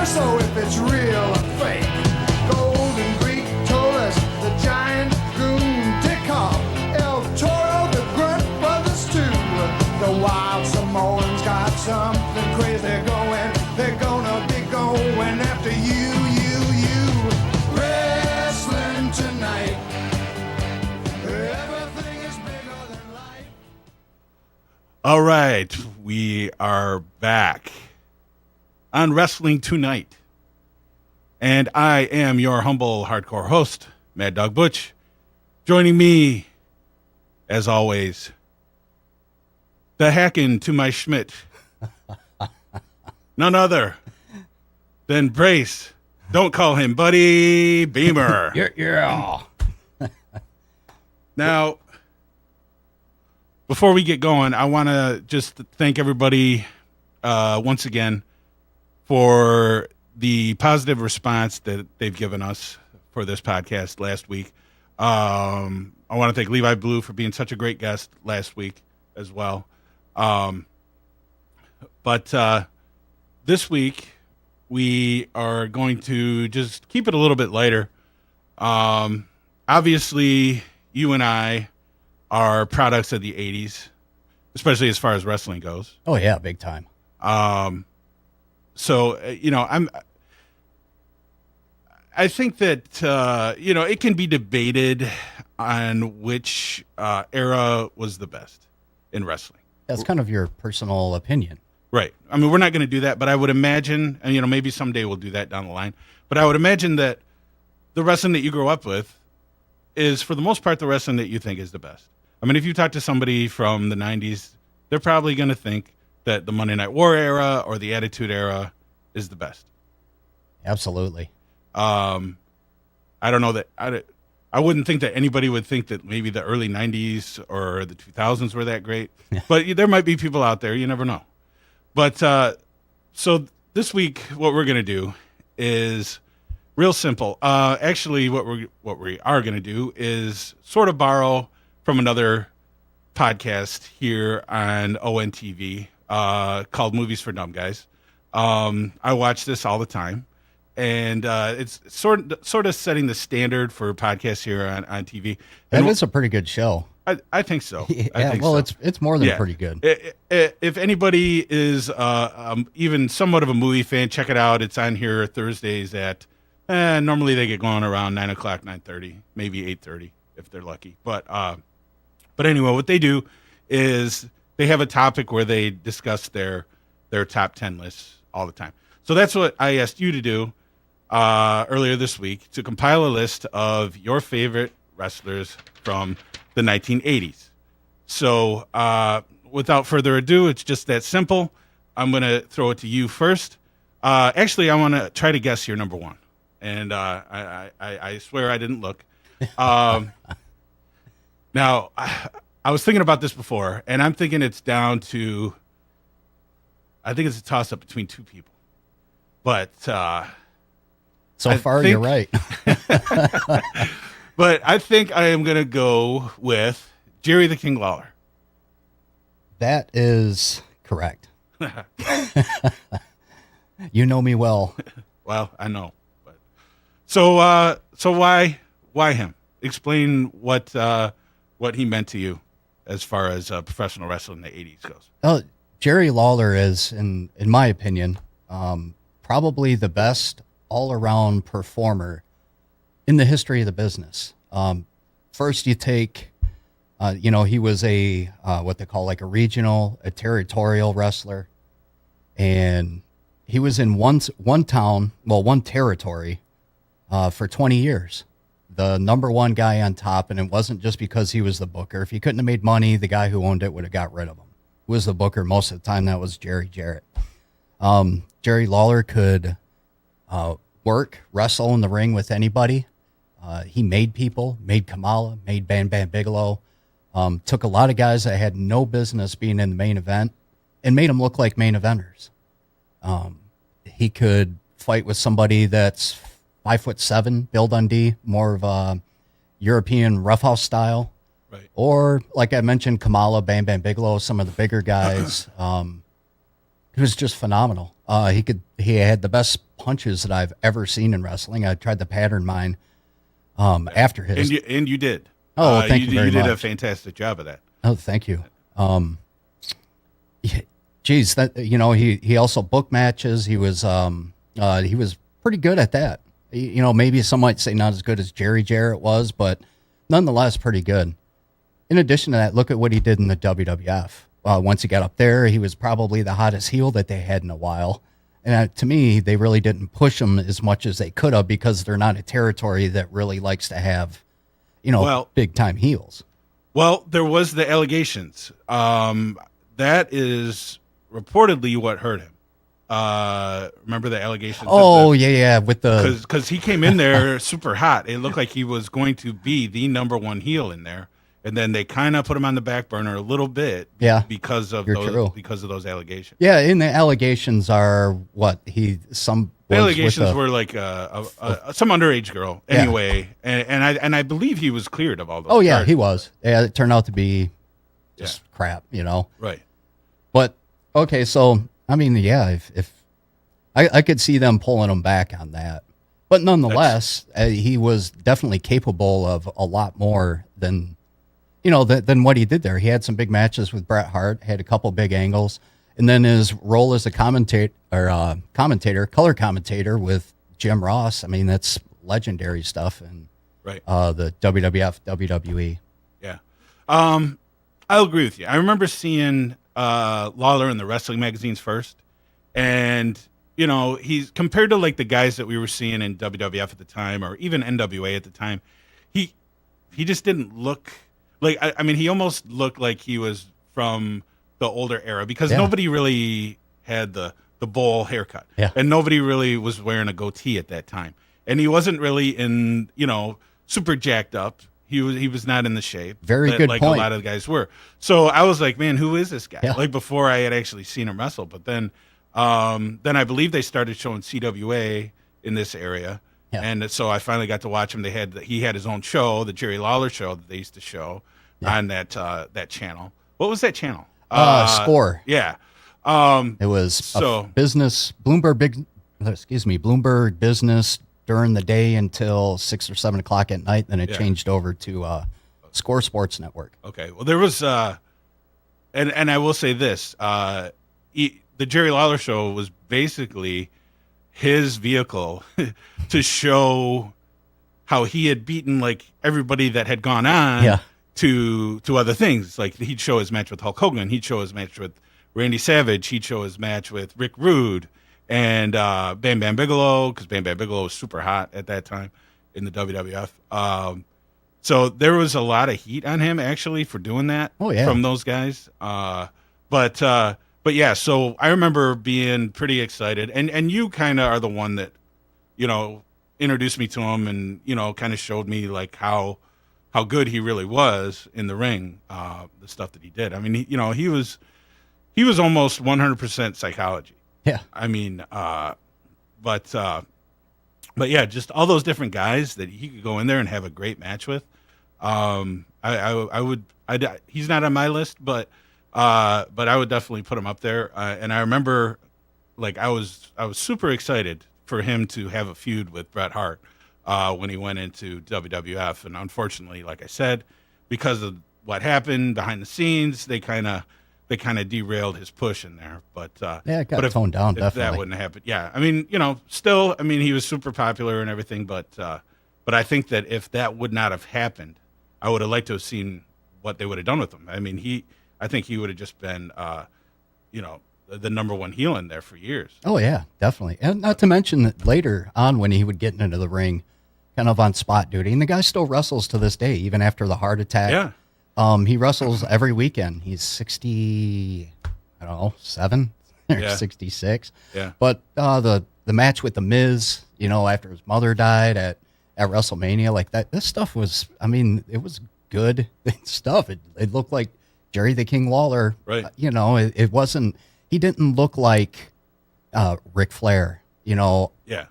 torso if it's real or fake. Golden Greek told us the giant goon Dick Hop, El Toro, the Grunt Brothers too. The wild Samoans got something crazy going. They're gonna be going after you. Wrestling tonight. Everything is bigger than life. All right, we are back on Wrestling Tonight. And I am your humble hardcore host, Mad Dog Butch. Joining me, as always, the hacking to my Schmidt. None other than Brace. Don't call him Buddy Beemer. Yeah. Now, before we get going, I want to just thank everybody once again for the positive response that they've given us for this podcast last week. I want to thank Levi Blue for being such a great guest last week as well. But this week, we are going to just keep it a little bit lighter. Obviously, you and I are products of the 80s, especially as far as wrestling goes. Oh, yeah, big time. So, I think that, it can be debated on which era was the best in wrestling. That's kind of your personal opinion. Right. I mean, we're not going to do that, but I would imagine, and, maybe someday we'll do that down the line, but I would imagine that the wrestling that you grew up with is, for the most part, the wrestling that you think is the best. I mean, if you talk to somebody from the 90s, they're probably going to think that the Monday Night War era or the Attitude Era is the best. Absolutely. I don't know that I wouldn't think that anybody would think that maybe the early 90s or the 2000s were that great, but there might be people out there. You never know. But so this week, what we're going to do is real simple. Actually, what we are going to do is sort of borrow from another podcast here on ONTV called Movies for Dumb Guys. I watch this all the time, and it's sort of setting the standard for podcasts here on TV. That is a pretty good show. I think so. Yeah, I think well, so. it's more than pretty good. If anybody is even somewhat of a movie fan, check it out. It's on here Thursdays at normally they get going around 9 o'clock, 9:30, maybe 8:30 if they're lucky. But anyway, what they do is they have a topic where they discuss their top 10 lists all the time. So that's what I asked you to do earlier this week, to compile a list of your favorite wrestlers from the 1980s. So without further ado, it's just that simple. I'm going to throw it to you first. Actually, I want to try to guess your number one. And I swear I didn't look. Now, I was thinking about this before, and I'm thinking it's down to, I think it's a toss-up between two people. But so far, you're right. But I think I am going to go with Jerry the King Lawler. That is correct. You know me well. Well, I know. But so why him? Explain what he meant to you as far as professional wrestling in the 80s goes. Oh, Jerry Lawler is, in my opinion, probably the best all-around performer in the history of the business. First, you take, he was a what they call like a regional, a territorial wrestler, and he was in one territory for 20 years. The number one guy on top, and it wasn't just because he was the booker. If he couldn't have made money, the guy who owned it would have got rid of him. Who was the booker most of the time? That was Jerry Jarrett. Jerry Lawler could wrestle in the ring with anybody. He made people, made Kamala, made Bam Bam Bigelow, took a lot of guys that had no business being in the main event and made them look like main eventers. He could fight with somebody that's 5'7", Bill Dundee, more of a European roughhouse style. Right. Or, like I mentioned, Kamala, Bam Bam Bigelow, some of the bigger guys. He was just phenomenal. He had the best punches that I've ever seen in wrestling. I tried to pattern mine after his. And you did. Oh, thank you very You did a much. fantastic job of that. Oh, thank you. Geez, that he also booked matches. He was pretty good at that. Maybe some might say not as good as Jerry Jarrett was, but nonetheless pretty good. In addition to that, look at what he did in the WWF. Once he got up there, he was probably the hottest heel that they had in a while. And to me, they really didn't push him as much as they could have because they're not a territory that really likes to have, big time heels. Well, there was the allegations. That is reportedly what hurt him. Remember the allegations? Oh, yeah, with the because he came in there super hot. It looked like he was going to be the number one heel in there, and then they kind of put him on the back burner a little bit. Yeah, because of true. those allegations. Yeah, and the allegations are what The allegations were like some underage girl anyway, and I believe he was cleared of all those. Oh yeah, charges. he was. Yeah, it turned out to be just crap, Right. But okay, so I mean, yeah, if I could see them pulling him back on that, but nonetheless, he was definitely capable of a lot more than than what he did there. He had some big matches with Bret Hart, had a couple big angles, and then his role as a color commentator with Jim Ross. I mean, that's legendary stuff, and Right. The WWF, WWE. Yeah. I'll agree with you. I remember seeing Lawler in the wrestling magazines first, and he's compared to like the guys that we were seeing in WWF at the time, or even NWA at the time. He just didn't look like. I mean, he almost looked like he was from the older era because nobody really had the bowl haircut, and nobody really was wearing a goatee at that time, and he wasn't really in super jacked up. He was not in the shape. Very good like point. a lot of the guys were. So I was like, man, who is this guy? Yeah. Like before I had actually seen him wrestle. But then I believe they started showing CWA in this area. Yeah. And so I finally got to watch him. He had his own show, the Jerry Lawler show that they used to show on that channel. What was that channel? Score. Yeah. It was Bloomberg Business during the day until 6 or 7 o'clock at night. Then it changed over to Score Sports Network. Okay. Well, there was, and I will say this: the Jerry Lawler show was basically his vehicle to show how he had beaten like everybody that had gone on to other things. Like he'd show his match with Hulk Hogan, he'd show his match with Randy Savage, he'd show his match with Rick Rude. And Bam Bam Bigelow, because Bam Bam Bigelow was super hot at that time in the WWF. So there was a lot of heat on him actually for doing that from those guys. But yeah, so I remember being pretty excited, and you kind of are the one that introduced me to him, and kind of showed me like how good he really was in the ring, the stuff that he did. I mean, he was almost 100% psychology. Yeah. I mean, but yeah, just all those different guys that he could go in there and have a great match with. He's not on my list, but I would definitely put him up there. And I remember, like, I was super excited for him to have a feud with Bret Hart when he went into WWF, and unfortunately, like I said, because of what happened behind the scenes, they kind of derailed his push in there, but it got toned down. If definitely, that wouldn't have happened. Yeah, I mean, still, I mean, he was super popular and everything, but I think that if that would not have happened, I would have liked to have seen what they would have done with him. I mean, I think he would have just been, the number one heel in there for years. Oh yeah, definitely, and not to mention that later on when he would get into the ring, kind of on spot duty, and the guy still wrestles to this day, even after the heart attack. Yeah. He wrestles every weekend. He's 7 or 66. Yeah. But the match with the Miz, after his mother died at WrestleMania, like that, this stuff was, I mean, it was good stuff. It looked like Jerry the King Lawler. Right. It wasn't. He didn't look like Ric Flair.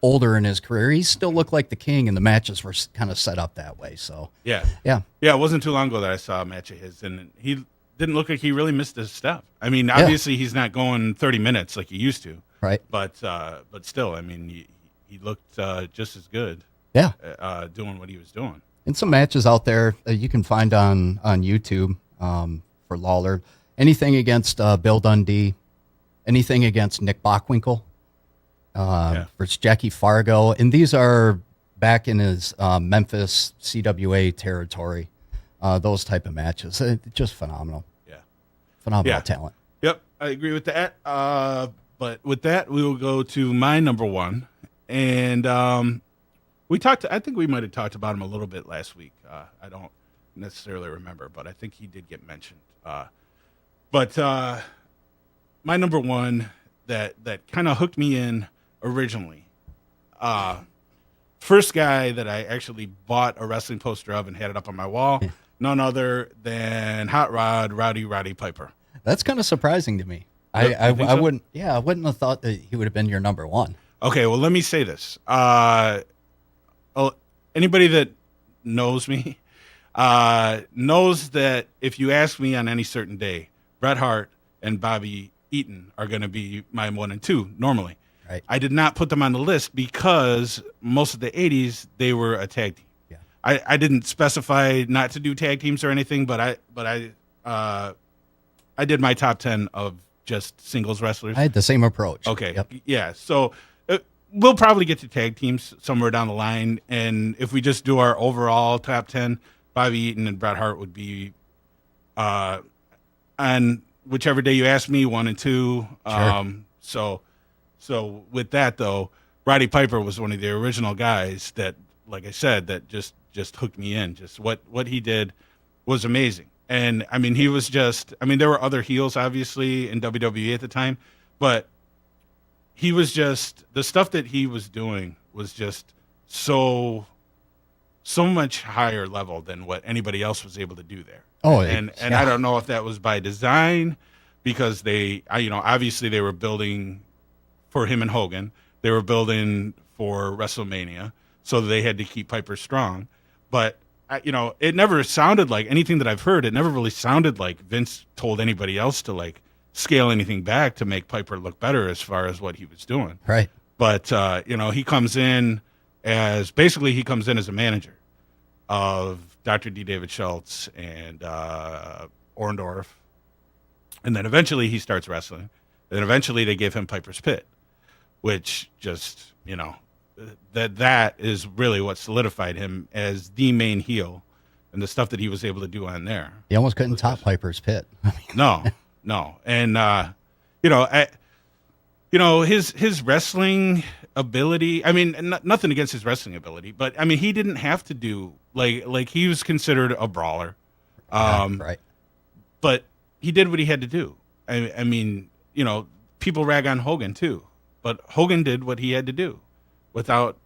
Older in his career, he still looked like the King, and the matches were kind of set up that way. So yeah. Yeah. It wasn't too long ago that I saw a match of his, and he didn't look like he really missed his step. I mean, obviously he's not going 30 minutes like he used to, right. But still, I mean, he looked just as good Yeah. doing what he was doing. And some matches out there that you can find on YouTube for Lawler. Anything against Bill Dundee, anything against Nick Bockwinkel versus Jackie Fargo. And these are back in his Memphis CWA territory, those type of matches. Just phenomenal. Yeah. Phenomenal talent. Yep, I agree with that. But with that, we will go to my number one. And I think we might have talked about him a little bit last week. I don't necessarily remember, but I think he did get mentioned. But my number one that kind of hooked me in originally, first guy that I actually bought a wrestling poster of and had it up on my wall, none other than Hot Rod Roddy Piper. That's kind of surprising to me. Yep, I so? wouldn't. Yeah, I wouldn't have thought that he would have been your number one. Okay, well, let me say this. Anybody that knows me knows that if you ask me on any certain day, Bret Hart and Bobby Eaton are going to be my 1 and 2 normally. Right. I did not put them on the list because most of the 80s, they were a tag team. Yeah. I didn't specify not to do tag teams or anything, but I did my top 10 of just singles wrestlers. I had the same approach. Okay. Yep. Yeah. So we'll probably get to tag teams somewhere down the line. And if we just do our overall top 10, Bobby Eaton and Bret Hart would be on whichever day you ask me, 1 and 2. Sure. So with that, though, Roddy Piper was one of the original guys that, like I said, that just hooked me in. Just what he did was amazing. And, I mean, he was just – I mean, there were other heels, obviously, in WWE at the time. But he was just – the stuff that he was doing was just so much higher level than what anybody else was able to do there. Oh, and I don't know if that was by design because obviously they were building for him and Hogan. They were building for WrestleMania, so they had to keep Piper strong. But it never sounded like anything that I've heard. It never really sounded like Vince told anybody else to like scale anything back to make Piper look better as far as what he was doing. Right. But he comes in as a manager of Dr. D. David Schultz and Orndorff, and then eventually he starts wrestling. And then eventually they give him Piper's Pit, which just that is really what solidified him as the main heel, and the stuff that he was able to do on there. He almost couldn't top Piper's Pit. No, and his wrestling ability. I mean, nothing against his wrestling ability, but I mean, he didn't have to do like he was considered a brawler, Right. but he did what he had to do. I mean, people rag on Hogan too, but Hogan did what he had to do. Without,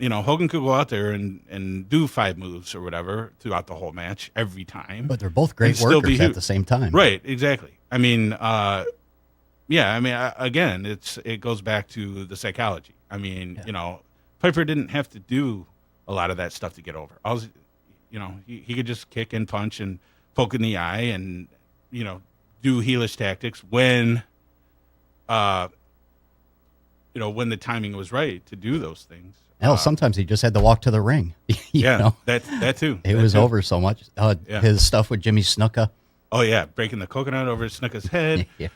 Hogan could go out there and do 5 moves or whatever throughout the whole match every time. But they're both great workers at the same time. Right, exactly. I mean, again, it goes back to the psychology. I mean, Piper didn't have to do a lot of that stuff to get over. He could just kick and punch and poke in the eye and, do heelish tactics when when the timing was right to do those things. Hell, sometimes he just had to walk to the ring. That too. It was over so much. His stuff with Jimmy Snuka. Oh yeah, breaking the coconut over Snuka's head. Yeah.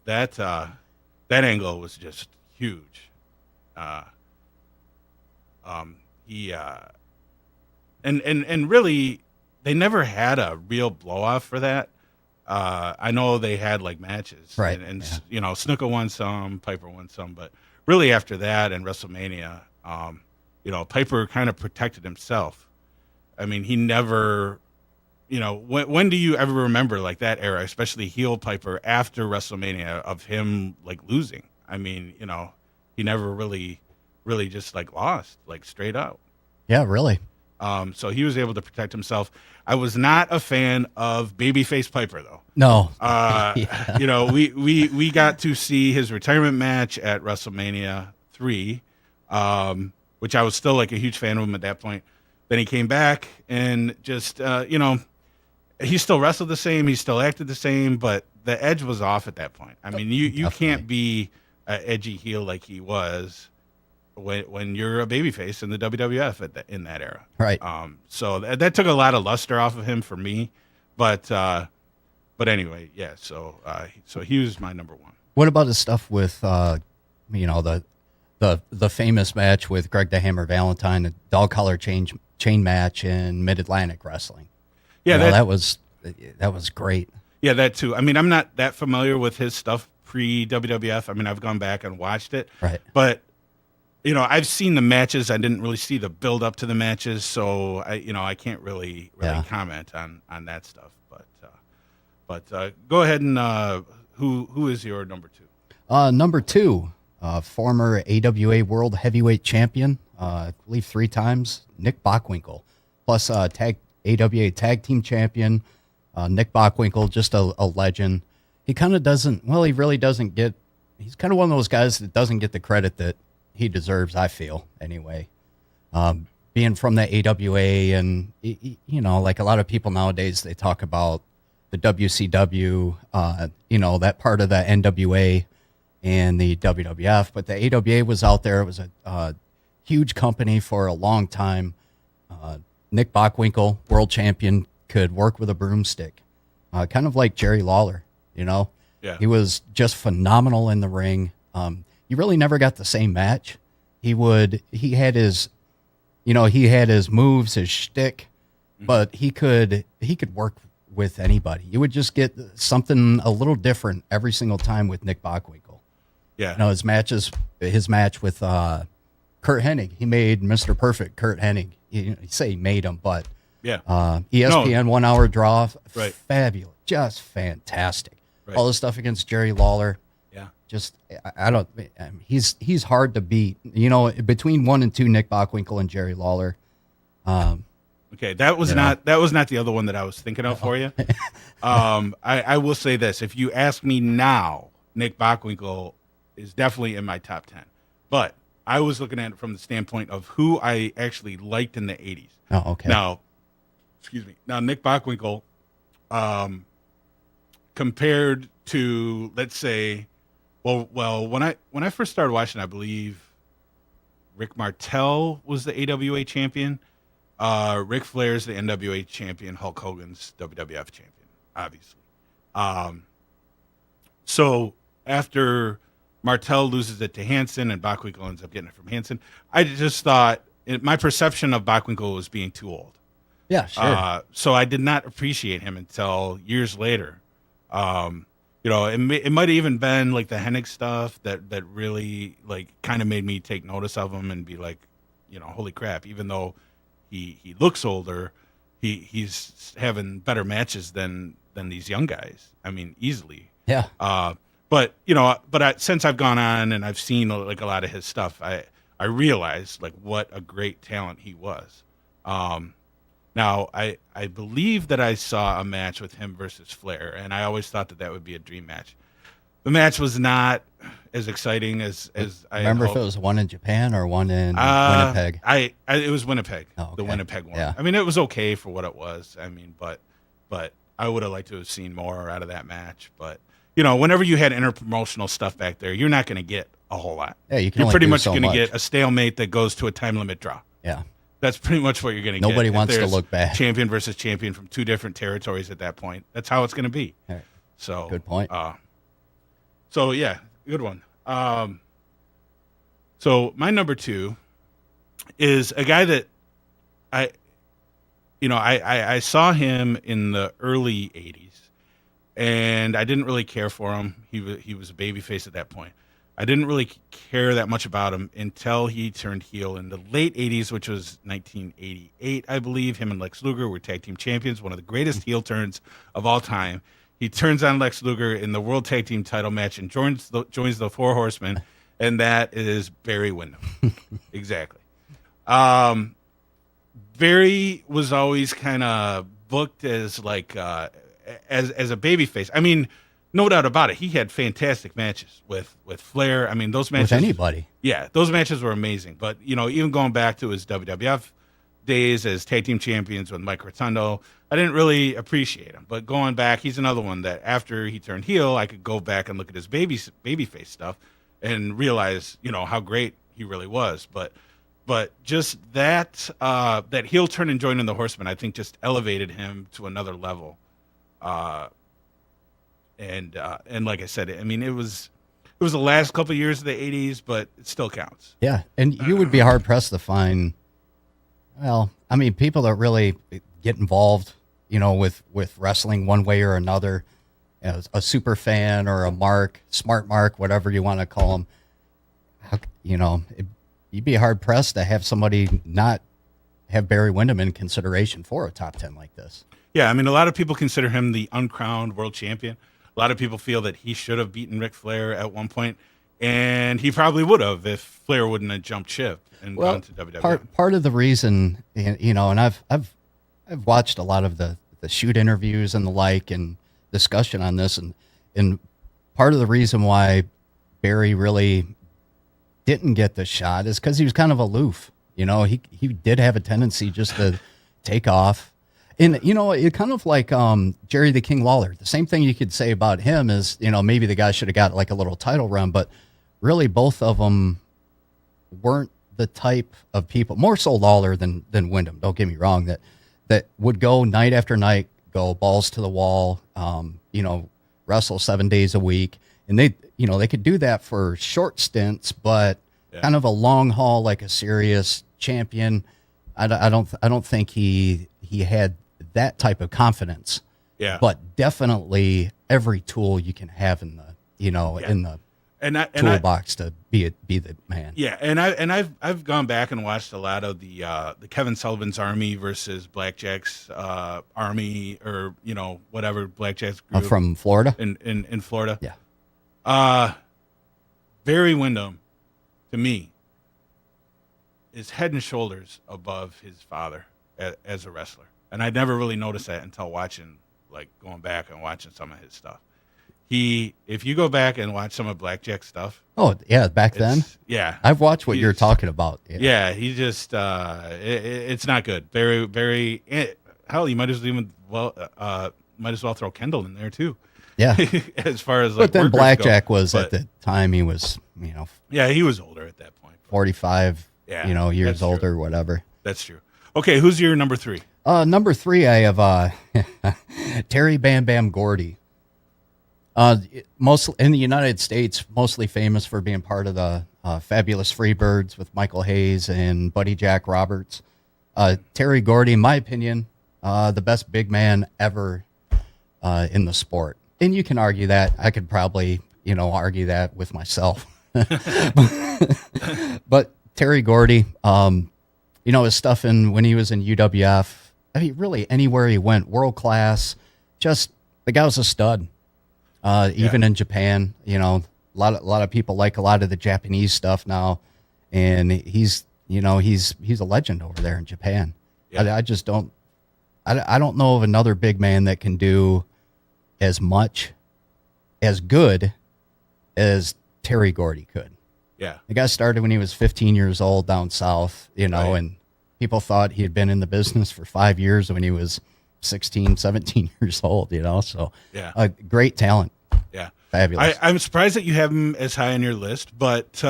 That angle was just huge. And really, they never had a real blow off for that. I know they had like matches, right? And Snuka won some, Piper won some, but really after that and WrestleMania, Piper kind of protected himself. I mean, he never, when do you ever remember like that era, especially heel Piper after WrestleMania of him like losing? I mean, he never really just like lost, like straight up. Yeah, really. So he was able to protect himself. I was not a fan of babyface Piper though. No. We got to see his retirement match at WrestleMania 3, which I was still like a huge fan of him at that point. Then he came back and just, he still wrestled the same. He still acted the same, but the edge was off at that point. I mean, you can't be edgy heel like he was when you're a babyface in the WWF in that era. Right. So that took a lot of luster off of him for me, but anyway, yeah. So he was my number one. What about his stuff with, the famous match with Greg the Hammer Valentine, the dog collar chain match in Mid Atlantic Wrestling? Yeah, that was great. Yeah, that too. I mean, I'm not that familiar with his stuff pre WWF. I mean, I've gone back and watched it, Right? But I've seen the matches. I didn't really see the build up to the matches, so I can't really comment on that stuff. But go ahead and who is your number two? Number two, former AWA World Heavyweight Champion, I believe 3 times, Nick Bockwinkel, plus AWA Tag Team Champion. Nick Bockwinkel, just a legend. He kind of doesn't. Well, he really doesn't get. He's kind of one of those guys that doesn't get the credit that he deserves, I feel, anyway. Being from the AWA and, like a lot of people nowadays, they talk about the WCW, that part of the NWA and the WWF. But the AWA was out there. It was a huge company for a long time. Nick Bockwinkel, world champion, could work with a broomstick, kind of like Jerry Lawler, Yeah. Yeah. He was just phenomenal in the ring. You really never got the same match. He had his moves, his shtick, but he could work with anybody. You would just get something a little different every single time with Nick Bockwinkel. Yeah. His match with Kurt Hennig, he made Mr. Perfect Kurt Hennig. You say he made him, but Yeah. ESPN 1 hour draw, Right. fabulous, just fantastic. Right. All the stuff against Jerry Lawler. Yeah. Just, he's hard to beat. Between 1 and 2, Nick Bockwinkel and Jerry Lawler. Okay, that was not the other one that I was thinking of for you. I will say this: if you ask me now, Nick Bockwinkel is definitely in my top 10. But I was looking at it from the standpoint of who I actually liked in the '80s. Oh, okay. Now, Nick Bockwinkel, compared to, let's say, well, when I first started watching, I believe Rick Martel was the AWA champion. Ric Flair's the NWA champion. Hulk Hogan's WWF champion, obviously. So after Martel loses it to Hansen and Bockwinkel ends up getting it from Hansen, I just thought my perception of Bockwinkel was being too old. Yeah, sure. So I did not appreciate him until years later. It might have even been like the Hennig stuff that really like kind of made me take notice of him and be like, holy crap, even though he looks older, he's having better matches than these young guys. I mean, easily. Yeah. Since I've gone on and I've seen like a lot of his stuff, I realized like what a great talent he was. Now, I believe that I saw a match with him versus Flair, and I always thought that would be a dream match. The match was not as exciting as I remember had if it was one in Japan or one in hoped. Winnipeg. It was Winnipeg, Oh, okay. the Winnipeg one. Yeah. I mean, it was okay for what it was. I mean, but I would have liked to have seen more out of that match. But whenever you had interpromotional stuff back there, you're not going to get a whole lot. Yeah, you're only pretty do much so going to much. get a stalemate that goes to a time limit draw. Yeah. That's pretty much what you're going to get. Nobody If wants to there's look bad. Champion versus champion from two different territories at that point. That's how it's going to be. Right. So Good point. So yeah, good one. So my number two is a guy that I saw him in the early '80s, and I didn't really care for him. He was a babyface at that point. I didn't really care that much about him until he turned heel in the late '80s, which was 1988, I believe. Him and Lex Luger were tag team champions, one of the greatest heel turns of all time. He turns on Lex Luger in the World Tag Team title match and joins the Four Horsemen, and that is Barry Windham. Exactly. Barry was always kind of booked as like as a babyface. I mean, no doubt about it. He had fantastic matches with Flair. I mean, those matches With anybody. Yeah, those matches were amazing. But even going back to his WWF days as tag team champions with Mike Rotundo, I didn't really appreciate him. But going back, he's another one that after he turned heel, I could go back and look at his babyface stuff, and realize, how great he really was. But just that that heel turn and joining the Horsemen, I think, just elevated him to another level. And like I said, I mean, it was the last couple of years of the '80s, but it still counts. Yeah, and you would be hard pressed to find. Well, I mean, people that really get involved, with wrestling one way or another, as a super fan or a smart mark, whatever you want to call them. You'd be hard pressed to have somebody not have Barry Windham in consideration for a top 10 like this. Yeah, I mean, a lot of people consider him the uncrowned world champion. A lot of people feel that he should have beaten Ric Flair at one point, and he probably would have if Flair wouldn't have jumped ship and gone to WWE. Part of the reason, and I've watched a lot of the shoot interviews and the like and discussion on this, and part of the reason why Barry really didn't get the shot is because he was kind of aloof. He did have a tendency just to take off. And, it kind of like Jerry the King Lawler. The same thing you could say about him is, maybe the guy should have got like a little title run, but really both of them weren't the type of people, more so Lawler than Wyndham, don't get me wrong, that would go night after night, go balls to the wall, wrestle 7 days a week. And they could do that for short stints, but kind of a long haul, like a serious champion. I don't think he had that type of confidence. Yeah. But definitely every tool you can have in the toolbox to be the man. Yeah, and I've gone back and watched a lot of the Kevin Sullivan's Army versus Blackjack's Army, or whatever, Blackjack's group From Florida. In Florida. Yeah. Barry Windham, to me, is head and shoulders above his father as a wrestler, and I'd never really noticed that until going back and watching some of his stuff. If you go back and watch some of Blackjack's stuff. Oh yeah, back then. Yeah, I've watched what you're talking about. Yeah, he just it's not good. Very hell, you might as well throw Kendall in there too. Yeah, as far as but then Blackjack was at the time he was yeah, he was older at that point, 45 years older, true. Whatever. That's true. Okay, who's your number 3? Number 3, I have Terry Bam Bam Gordy. Mostly in the United States, mostly famous for being part of the Fabulous Freebirds with Michael Hayes and Buddy Jack Roberts. Terry Gordy, in my opinion, the best big man ever in the sport. And you can argue that. I could probably, argue that with myself. But Terry Gordy, his stuff when he was in UWF, I mean, really anywhere he went, world class. Just the guy was a stud. Even in Japan, a lot of people like a lot of the Japanese stuff now, and he's a legend over there in Japan. Yeah. I just don't. I don't know of another big man that can do as much, as good as Terry Gordy could. Yeah, the guy started when he was 15 years old down south, right. And people thought he had been in the business for 5 years when he was 16, 17 years old, so yeah, great talent. Yeah, fabulous. I'm surprised that you have him as high on your list, but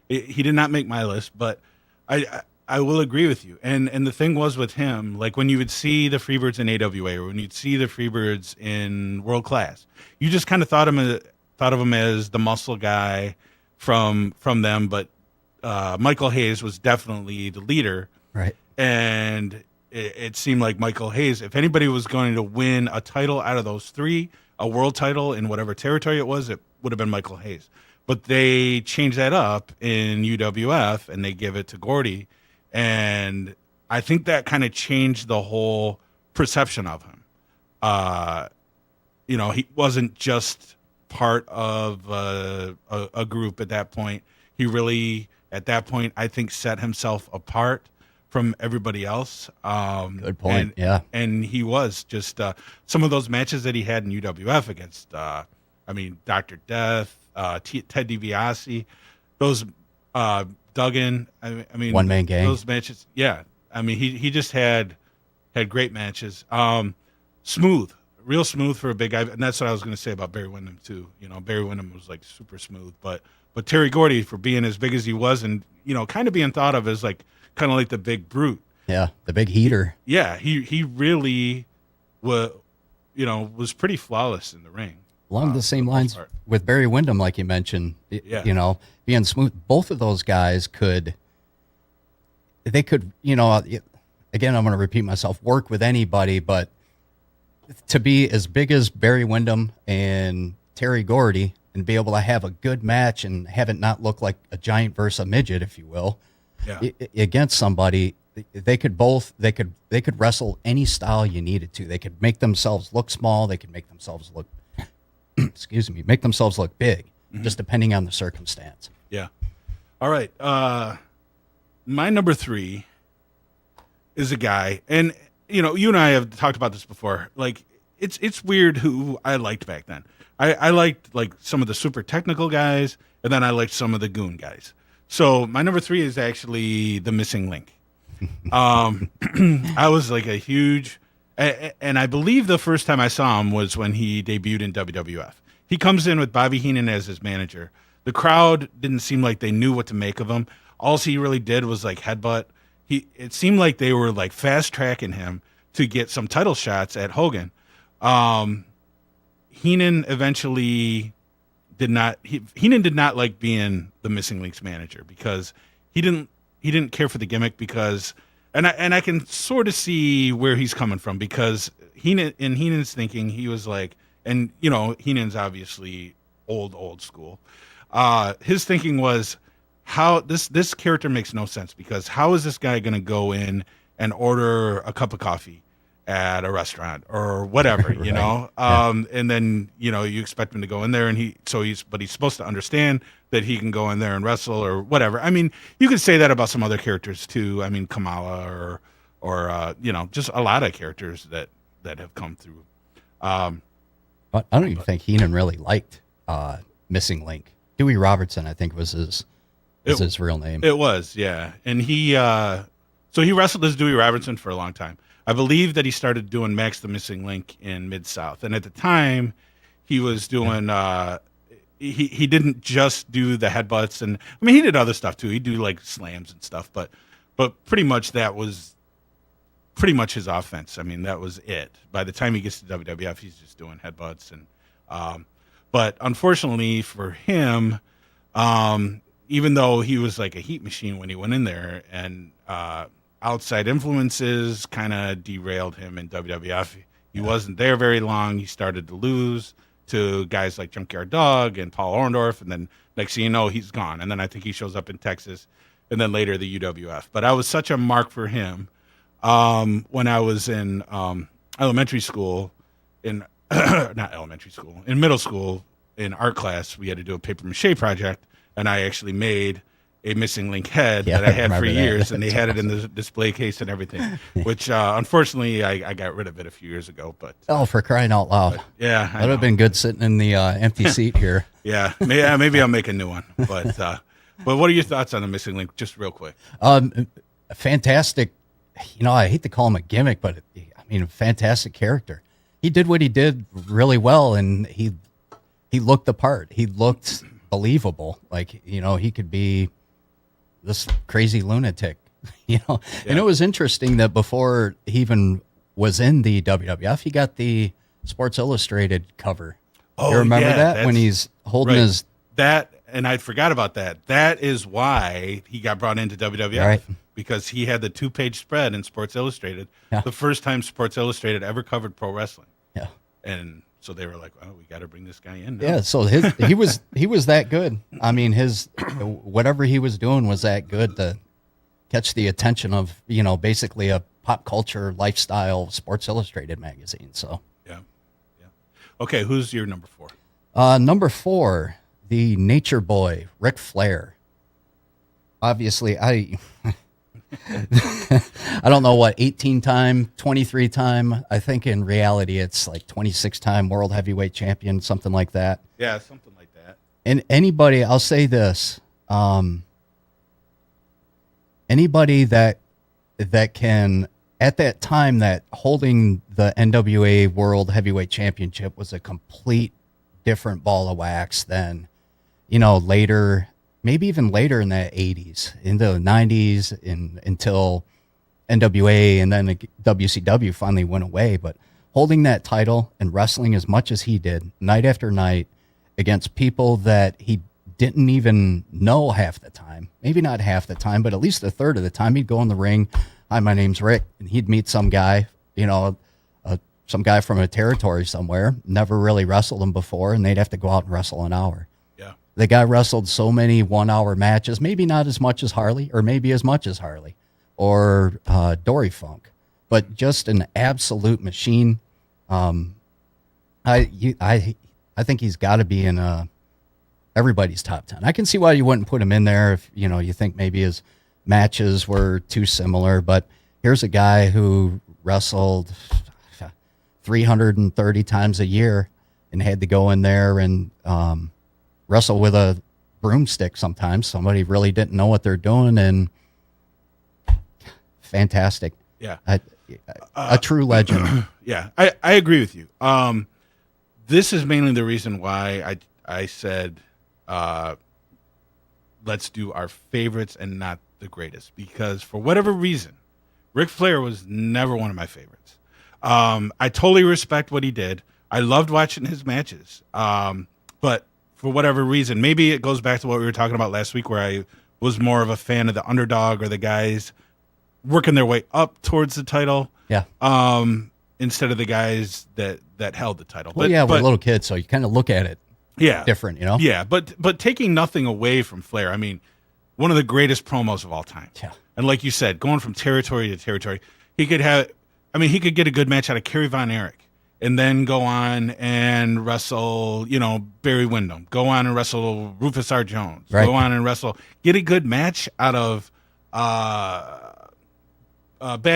he did not make my list. But I will agree with you. And the thing was with him, like when you would see the Freebirds in AWA or when you'd see the Freebirds in World Class, you just kind of thought of him as the muscle guy from them. But Michael Hayes was definitely the leader, right? And it seemed like Michael Hayes, if anybody was going to win a title out of those three, a world title in whatever territory it was, it would have been Michael Hayes. But they changed that up in UWF and they give it to Gordy. And I think that kind of changed the whole perception of him. He wasn't just part of a group at that point. He really, at that point, I think set himself apart from everybody else. Good point. And he was just some of those matches that he had in UWF against, Dr. Death, Ted DiBiase, those Duggan. One Man Gang. Those matches. Yeah. He just had great matches. Smooth, real smooth for a big guy. And that's what I was going to say about Barry Windham too. Barry Windham was like super smooth, but But Terry Gordy, for being as big as he was, and kind of being thought of as like kind of like the big brute. Yeah, the big heater. Yeah, he really was pretty flawless in the ring. Along the same lines part. with Barry Windham, like you mentioned, Yeah. Being smooth. Both of those guys could, again, I'm going to repeat myself, work with anybody, but to be as big as Barry Windham and Terry Gordy and be able to have a good match and have it not look like a giant versus a midget, if you will, Yeah. against somebody, they could wrestle any style you needed to. They could make themselves look small. They could make themselves look, make themselves look big, just depending on the circumstance. Yeah. All right. My number 3 is a guy, and you and I have talked about this before. Like, it's weird who I liked back then. I liked like some of the super technical guys, and then I liked some of the goon guys. So my number 3 is actually the Missing Link. I was like a huge, and I believe the first time I saw him was when he debuted in WWF. He comes in with Bobby Heenan as his manager. The crowd didn't seem like they knew what to make of him. All he really did was like headbutt. It seemed like they were like fast tracking him to get some title shots at Hogan. Heenan eventually Heenan did not like being the Missing Link's manager because he didn't care for the gimmick because, and I can sort of see where he's coming from because Heenan's thinking, he was like, and Heenan's obviously old school. His thinking was, how this character makes no sense because how is this guy going to go in and order a cup of coffee at a restaurant or whatever, right. And then, you expect him to go in there and he's supposed to understand that he can go in there and wrestle or whatever. I mean, you could say that about some other characters too. I mean, Kamala or just a lot of characters that have come through. But I don't even think Heenan really liked Missing Link. Dewey Robertson, I think, was his real name. It was, yeah. And he wrestled as Dewey Robertson for a long time. I believe that he started doing Max the Missing Link in Mid-South. And at the time, he was doing, he didn't just do the headbutts. And I mean, he did other stuff too. He'd do like slams and stuff. But pretty much that was pretty much his offense. I mean, that was it. By the time he gets to WWF, he's just doing headbutts. And but unfortunately for him, even though he was like a heat machine when he went in there, and outside influences kind of derailed him in WWF. He wasn't there very long. He started to lose to guys like Junkyard Dog and Paul Orndorff, and then next thing you know, he's gone. And then I think he shows up in Texas, and then later the UWF. But I was such a mark for him when I was in elementary school, in middle school, in art class. We had to do a papier-mâché project, and I actually made a Missing Link head that I had for years, and they had it in the display case and everything, which unfortunately I got rid of it a few years ago. But for crying out loud. Yeah. That would have been good sitting in the empty seat here. Yeah, maybe I'll make a new one. But what are your thoughts on the Missing Link, just real quick? Fantastic. I hate to call him a gimmick, but a fantastic character. He did what he did really well, and he looked the part. He looked believable. Like, he could be this crazy lunatic, Yeah. And it was interesting that before he even was in the WWF, he got the Sports Illustrated cover. Oh, you remember that when he's holding his and I forgot about that. That is why he got brought into WWF, right? Because he had the 2-page spread in Sports Illustrated. Yeah. The first time Sports Illustrated ever covered pro wrestling. Yeah. And so they were like, "Oh, we got to bring this guy in now." Yeah, so he was that good. I mean, his whatever he was doing was that good to catch the attention of basically a pop culture lifestyle Sports Illustrated magazine. So yeah. Okay, who's your number 4? Number 4, the Nature Boy, Ric Flair. Obviously, I don't know what 18-time, 23-time. I think in reality it's like 26-time world heavyweight champion, something like that. Yeah, something like that. And anybody, I'll say this, anybody that can at that time that holding the NWA World Heavyweight Championship was a complete different ball of wax than later, maybe even later in the 80s, into the 90s, until NWA and then WCW finally went away. But holding that title and wrestling as much as he did, night after night, against people that he didn't even know half the time, maybe not half the time, but at least a third of the time, he'd go in the ring. Hi, my name's Rick. And he'd meet some guy, some guy from a territory somewhere, never really wrestled him before, and they'd have to go out and wrestle an hour. Yeah. The guy wrestled so many 1 hour matches, maybe not as much as Harley, or maybe as much as Harley, or Dory Funk, but just an absolute machine. I think he's got to be in everybody's top 10. I can see why you wouldn't put him in there if you think maybe his matches were too similar, but here's a guy who wrestled 330 times a year and had to go in there and wrestle with a broomstick sometimes. Somebody really didn't know what they're doing, and fantastic. Yeah. A true legend. Yeah, I agree with you. This is mainly the reason why I said let's do our favorites and not the greatest, because for whatever reason, Ric Flair was never one of my favorites. I totally respect what he did. I loved watching his matches. But for whatever reason, maybe it goes back to what we were talking about last week, where I was more of a fan of the underdog or the guys working their way up towards the title. Yeah. Instead of the guys that held the title. Well, we're little kids, so you kind of look at it different, Yeah, but taking nothing away from Flair, I mean, one of the greatest promos of all time. Yeah. And like you said, going from territory to territory, he could get a good match out of Kerry Von Erich and then go on and wrestle, Barry Windham, go on and wrestle Rufus R. Jones, right. Go on and get a good match out of Bad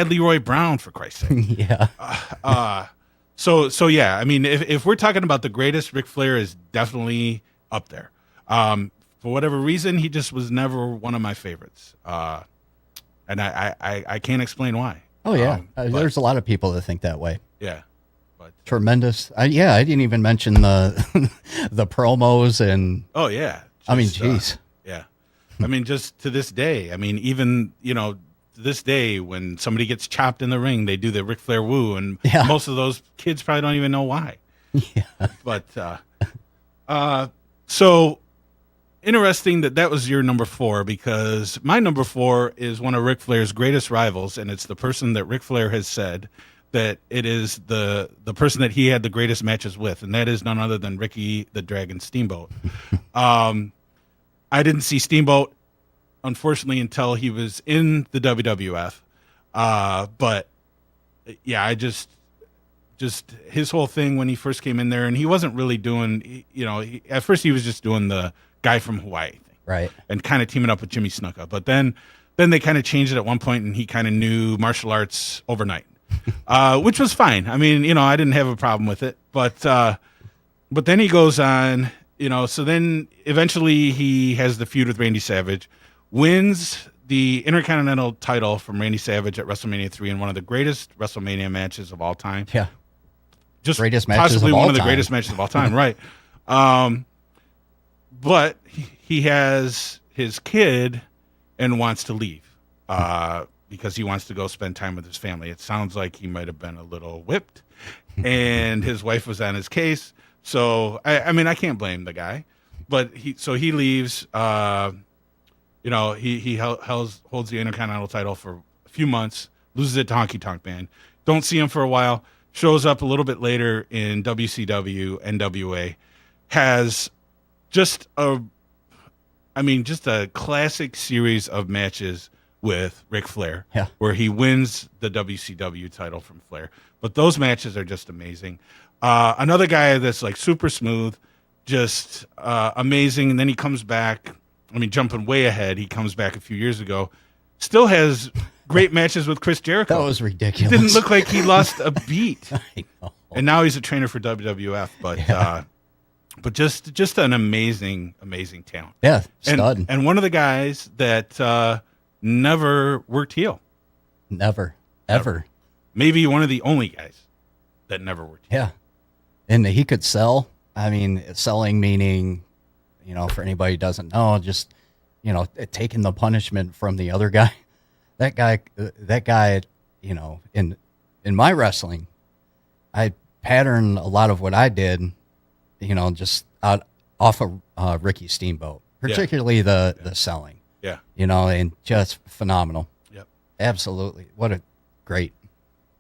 Leroy Brown, for Christ's sake. Yeah. So yeah, I mean, if we're talking about the greatest, Ric Flair is definitely up there. For whatever reason, he just was never one of my favorites. And I can't explain why. Oh yeah. There's a lot of people that think that way. Yeah. But tremendous. I didn't even mention the the promos and. Oh yeah. Geez. Yeah. I mean, just to this day. I mean, even to this day, when somebody gets chopped in the ring, they do the Ric Flair woo, and most of those kids probably don't even know why. Yeah. But so interesting that was your number 4, because my number 4 is one of Ric Flair's greatest rivals, and it's the person that Ric Flair has said that it is the person that he had the greatest matches with, and that is none other than Ricky the Dragon Steamboat. I didn't see Steamboat, unfortunately, until he was in the WWF. But yeah, I just his whole thing when he first came in there, and he wasn't really doing, at first he was just doing the guy from Hawaii thing, right, and kind of teaming up with Jimmy Snuka. But then they kind of changed it at one point, and he kind of knew martial arts overnight, which was fine. I mean, I didn't have a problem with it. But then he goes on, so then eventually he has the feud with Randy Savage, wins the Intercontinental title from Randy Savage at WrestleMania 3 in one of the greatest WrestleMania matches of all time. Yeah. Just greatest matches possibly of all one of the time. greatest matches of all time, right? But he has his kid and wants to leave because he wants to go spend time with his family. It sounds like he might have been a little whipped, and his wife was on his case. So, I mean, I can't blame the guy. But he leaves. He holds the Intercontinental title for a few months, loses it to Honky Tonk Man. Don't see him for a while. Shows up a little bit later in WCW, NWA. Has just a classic series of matches with Ric Flair, where he wins the WCW title from Flair. But those matches are just amazing. Another guy that's like super smooth, just amazing. And then he comes back. I mean, jumping way ahead, he comes back a few years ago. Still has great matches with Chris Jericho. That was ridiculous. It didn't look like he lost a beat. I know. And now he's a trainer for WWF. But just an amazing talent. Yeah, stud. And one of the guys that never worked heel. Never, ever. Maybe one of the only guys that never worked heel. Yeah. And he could sell. I mean, selling meaning for anybody who doesn't know, just, taking the punishment from the other guy. That guy, in my wrestling, I pattern a lot of what I did, just off of Ricky Steamboat, particularly the selling. Yeah. And just phenomenal. Yep. Absolutely. What a great.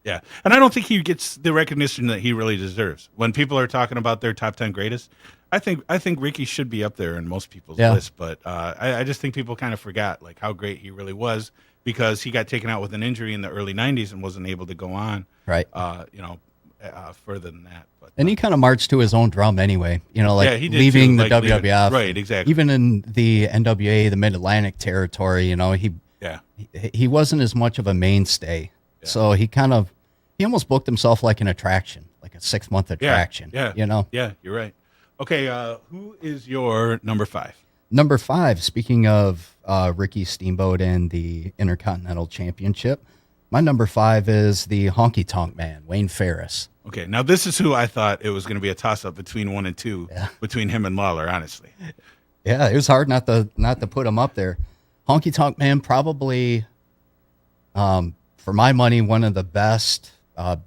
Yeah. And I don't think he gets the recognition that he really deserves. When people are talking about their top 10 greatest, I think Ricky should be up there in most people's list, but I just think people kind of forgot like how great he really was because he got taken out with an injury in the early 90s and wasn't able to go on. Right. Further than that. But and he kind of marched to his own drum anyway, he did leaving too, the like WWF. Right, exactly. Even in the NWA, the Mid-Atlantic territory, he wasn't as much of a mainstay. Yeah. So he almost booked himself like an attraction, like a 6-month attraction. Yeah. Yeah, you're right. Okay, who is your number 5? Number 5, speaking of Ricky Steamboat and the Intercontinental Championship, my number 5 is the Honky Tonk Man, Wayne Ferris. Okay, now this is who I thought it was going to be a toss-up between 1 and 2, between him and Lawler, honestly. Yeah, it was hard not to put him up there. Honky Tonk Man, probably, for my money, one of the best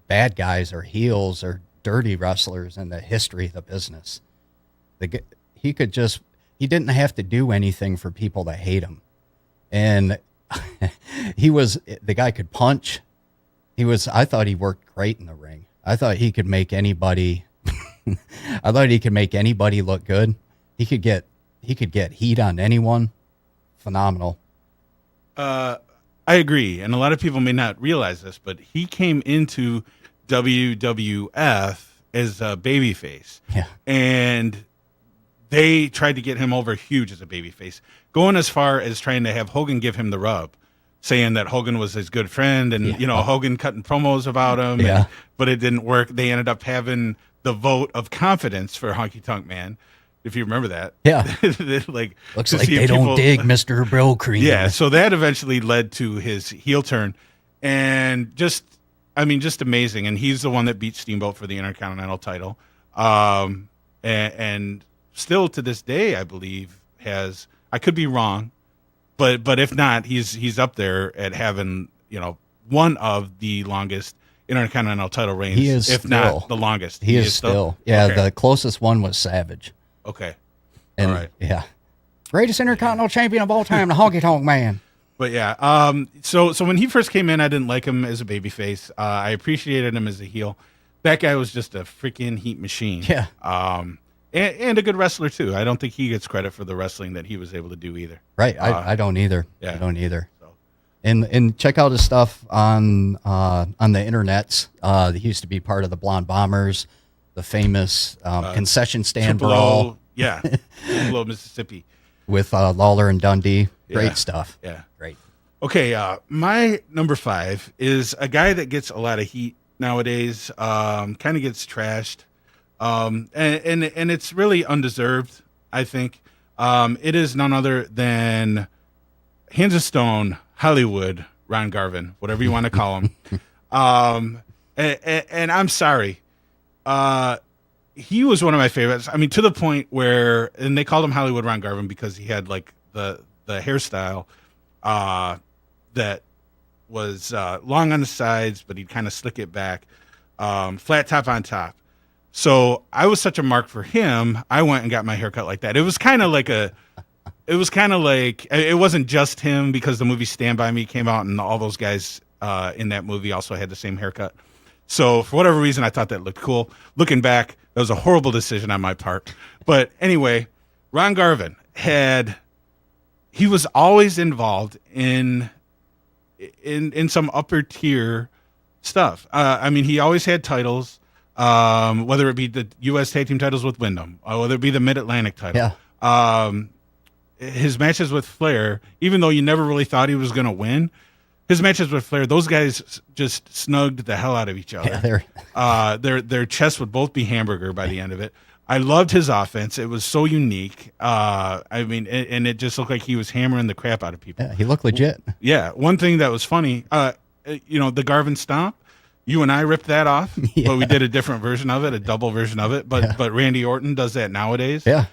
bad guys or heels or dirty wrestlers in the history of the business. He didn't have to do anything for people to hate him. And the guy could punch. I thought he worked great in the ring. I thought he could make anybody look good. He could get heat on anyone. Phenomenal. I agree. And a lot of people may not realize this, but he came into WWF as a babyface. Yeah. And they tried to get him over huge as a babyface, going as far as trying to have Hogan give him the rub, saying that Hogan was his good friend and, Hogan cutting promos about him, but it didn't work. They ended up having the vote of confidence for Honky Tonk Man, if you remember that. Yeah. Like, looks like they don't dig Mr. Brill Cream. Yeah, so that eventually led to his heel turn and just amazing. And he's the one that beat Steamboat for the Intercontinental title. And still to this day, I believe I could be wrong, but if not, he's up there at having, one of the longest Intercontinental title reigns, he is if still, not the longest. He is still. Yeah, okay. The closest one was Savage. Okay. And, all right. Yeah. Greatest Intercontinental champion of all time, the Honky Tonk Man. But yeah, so when he first came in, I didn't like him as a babyface. I appreciated him as a heel. That guy was just a freaking heat machine. Yeah. And a good wrestler too. I don't think he gets credit for the wrestling that he was able to do either. Right. I don't either. Yeah. I don't either. So. And check out his stuff on the internets. He used to be part of the Blonde Bombers, the famous concession stand brawl. Yeah. Tupelo, Mississippi. With Lawler and Dundee. Great Yeah. stuff. Yeah. Great. Okay. My number 5 is a guy that gets a lot of heat nowadays. Kind of gets trashed. And it's really undeserved, I think. It is none other than Hands of Stone, Hollywood, Ron Garvin, whatever you want to call him. And I'm sorry. He was one of my favorites. I mean, to the point where, and they called him Hollywood Ron Garvin because he had like the hairstyle that was long on the sides, but he'd kind of slick it back, flat top on top. So I was such a mark for him. I went and got my haircut like that. It was kind of like it wasn't just him because the movie Stand By Me came out and all those guys in that movie also had the same haircut. So for whatever reason, I thought that looked cool. Looking back, that was a horrible decision on my part. But anyway, Ron Garvin he was always involved in some upper tier stuff. I mean, he always had titles. Whether it be the U.S. Tag Team titles with Wyndham, whether it be the Mid-Atlantic title. Yeah. His matches with Flair, even though you never really thought he was going to win, his matches with Flair, those guys just snugged the hell out of each other. Yeah, their chests would both be hamburger by the end of it. I loved his offense. It was so unique. I mean, and it just looked like he was hammering the crap out of people. Yeah, he looked legit. Yeah. One thing that was funny, the Garvin Stomp, you and I ripped that off, but we did a different version of it, a double version of it. But Randy Orton does that nowadays. Yeah.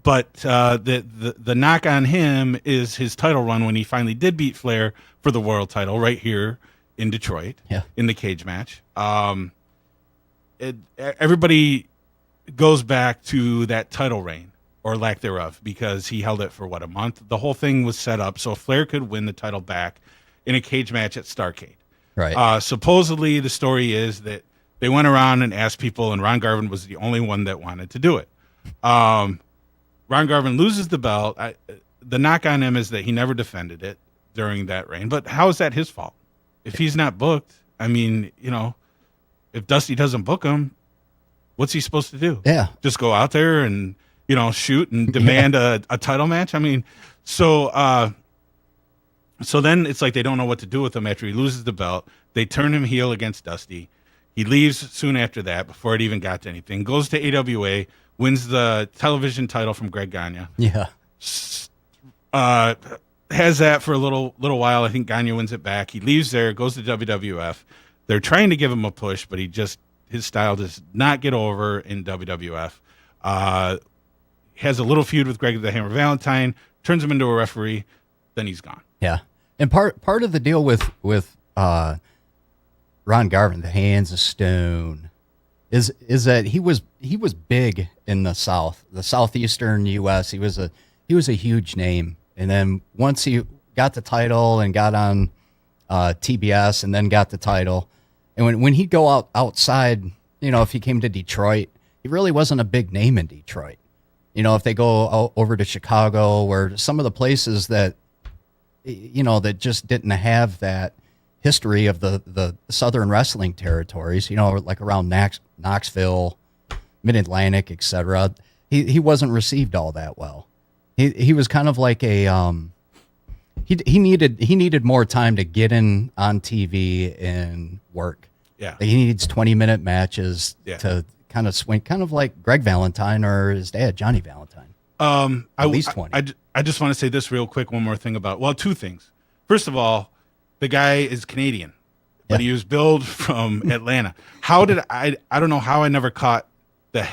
But the knock on him is his title run when he finally did beat Flair for the world title right here in Detroit in the cage match. Everybody goes back to that title reign or lack thereof because he held it for a month. The whole thing was set up so Flair could win the title back in a cage match at Starrcade. Right. Supposedly the story is that they went around and asked people, and Ron Garvin was the only one that wanted to do it. Ron Garvin loses the belt. The knock on him is that he never defended it during that reign. But how is that his fault? If he's not booked, I mean, if Dusty doesn't book him, what's he supposed to do? Yeah. Just go out there and, shoot and demand a title match? I mean, so then it's like they don't know what to do with him after he loses the belt. They turn him heel against Dusty. He leaves soon after that, before it even got to anything. Goes to AWA, wins the television title from Greg Gagne. Yeah. Has that for a little while. I think Gagne wins it back. He leaves there, goes to WWF. They're trying to give him a push, but his style does not get over in WWF. Has a little feud with Greg the Hammer Valentine, turns him into a referee, then he's gone. Yeah. And part of the deal with Ron Garvin, the Hands of Stone, is that he was big in the South, the southeastern U.S. He was a huge name, and then once he got the title and got on TBS, and then got the title, and when he'd go outside, if he came to Detroit, he really wasn't a big name in Detroit. If they go over to Chicago, or some of the places that that just didn't have that history of the Southern wrestling territories, like around Knoxville, Mid-Atlantic, etc. He wasn't received all that well. He was kind of like a he needed more time to get in on TV and work. Yeah, he needs 20-minute matches to kind of swing, kind of like Greg Valentine or his dad Johnny Valentine. At least 20. I just want to say this real quick. One more thing two things. First of all, the guy is Canadian, but he was billed from Atlanta. How did I don't know how I never caught the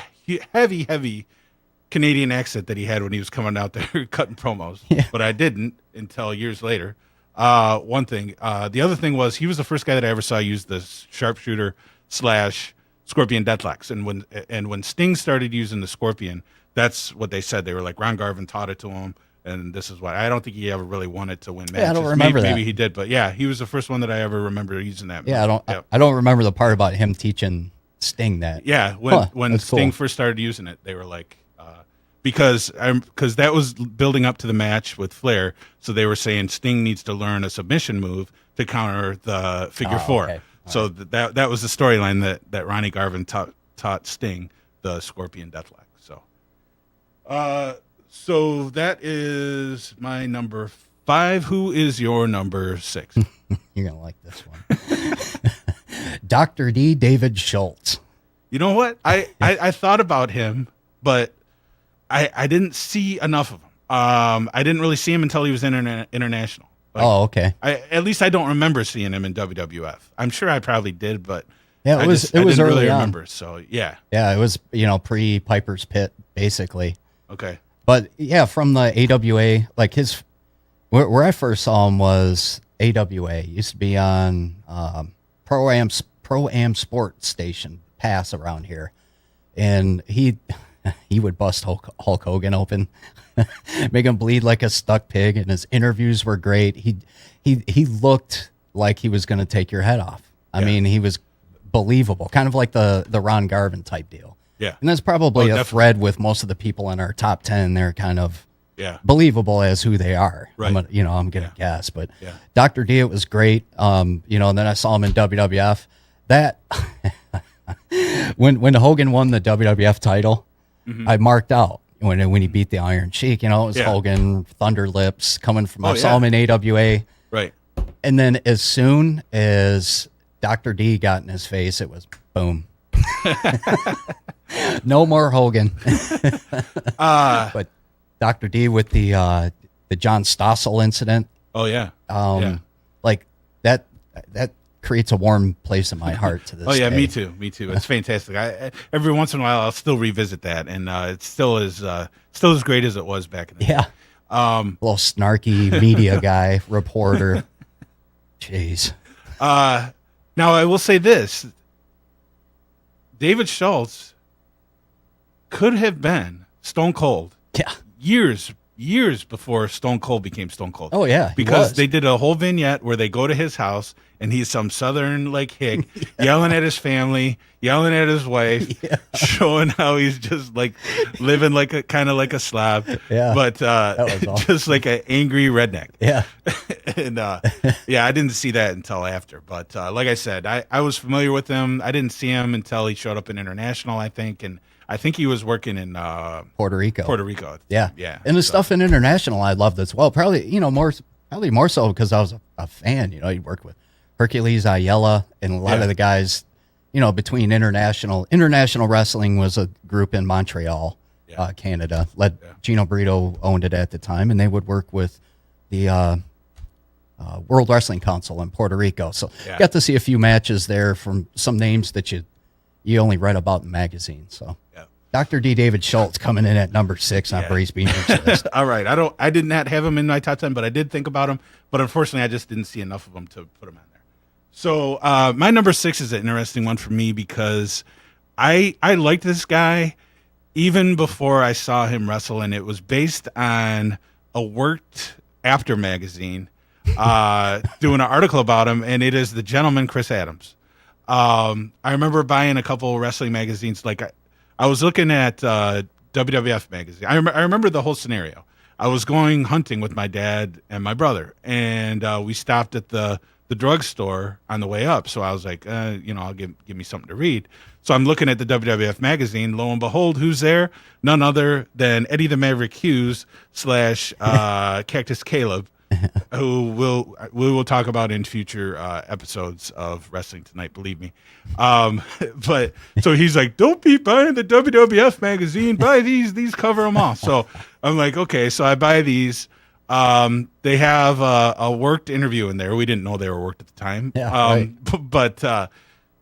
heavy Canadian accent that he had when he was coming out there cutting promos, but I didn't until years later. One thing. The other thing was he was the first guy that I ever saw use the sharpshooter / Scorpion Deathlex. And when Sting started using the Scorpion, that's what they said. They were like, Ron Garvin taught it to him, and this is why. I don't think he ever really wanted to win matches. Yeah, I don't remember that. Maybe he did, but he was the first one that I ever remember using that. Yeah, I don't remember the part about him teaching Sting that. Yeah, when Sting first started using it, they were like, because that was building up to the match with Flair, so they were saying Sting needs to learn a submission move to counter the figure four. Okay. So that was the storyline that Ronnie Garvin taught Sting the Scorpion Deathlock. So that is my number 5. Who is your number 6? You're gonna like this one. Dr. D. David Schultz. You know what? I thought about him, but I didn't see enough of him. I didn't really see him until he was international. Okay. At least I don't remember seeing him in WWF. I'm sure I probably did, but it was I didn't early really on. remember. So yeah, it was pre Piper's Pit basically. Okay. But from the AWA, like where I first saw him was AWA. He used to be on Pro Am Sports Station Pass around here, and he would bust Hulk Hogan open, make him bleed like a stuck pig, and his interviews were great. He looked like he was going to take your head off. I mean, he was believable, kind of like the Ron Garvin type deal. Yeah, and that's probably a thread with most of the people in our top 10. They're kind of believable as who they are. Right. I'm gonna guess, but Dr. D, it was great. And then I saw him in WWF. That when Hogan won the WWF title, I marked out when he beat the Iron Sheik. It was Hogan, Thunder Lips coming from. I saw him in AWA. Right. And then as soon as Dr. D got in his face, it was boom. No more Hogan. But Dr. D with the John Stossel incident. Oh yeah. Like that creates a warm place in my heart to this Oh yeah, day. me too. It's fantastic. Every once in a while I'll still revisit that, and it's still as great as it was back in the day. Yeah. Little snarky media guy, reporter. Jeez. Now I will say this: David Schultz could have been Stone Cold Yeah. years before Stone Cold became Stone Cold. Oh, yeah, he because was. they did a whole vignette where they go to his house and he's some southern like hick yelling at his family, yelling at his wife, showing how he's just like living like a kind of like a slob, but was awesome. just like an angry redneck. Yeah. And I didn't see that until after. But like I said, I was familiar with him. I didn't see him until he showed up in International, I think, and I think he was working in Puerto Rico. Yeah. Yeah. And the stuff in International I loved as well. Probably more so because I was a fan. You'd work with Hercules Ayala and a lot of the guys, between International Wrestling was a group in Montreal, Canada. Gino Brito owned it at the time, and they would work with the World Wrestling Council in Puerto Rico. So got to see a few matches there from some names that you only read about in magazines. So Dr. D. David Schultz coming in at number 6 on Brace Beemer's list. All right. I did not have him in my top 10, but I did think about him. But unfortunately, I just didn't see enough of him to put him on there. So my number 6 is an interesting one for me because I liked this guy even before I saw him wrestle, and it was based on a Worked After magazine doing an article about him, and it is the gentleman Chris Adams. I remember buying a couple wrestling magazines. Like I was looking at WWF magazine. I remember the whole scenario. I was going hunting with my dad and my brother, and we stopped at the drugstore on the way up. So I was like, I'll give me something to read. So I'm looking at the WWF magazine. Lo and behold, who's there? None other than Eddie the Maverick Hughes / Cactus Caleb, who we will talk about in future episodes of Wrestling Tonight, believe me. But so he's like, don't be buying the WWF magazine, buy these cover them all. So I'm like, okay, so I buy these. They have a Worked interview in there. We didn't know they were Worked at the time. Right. But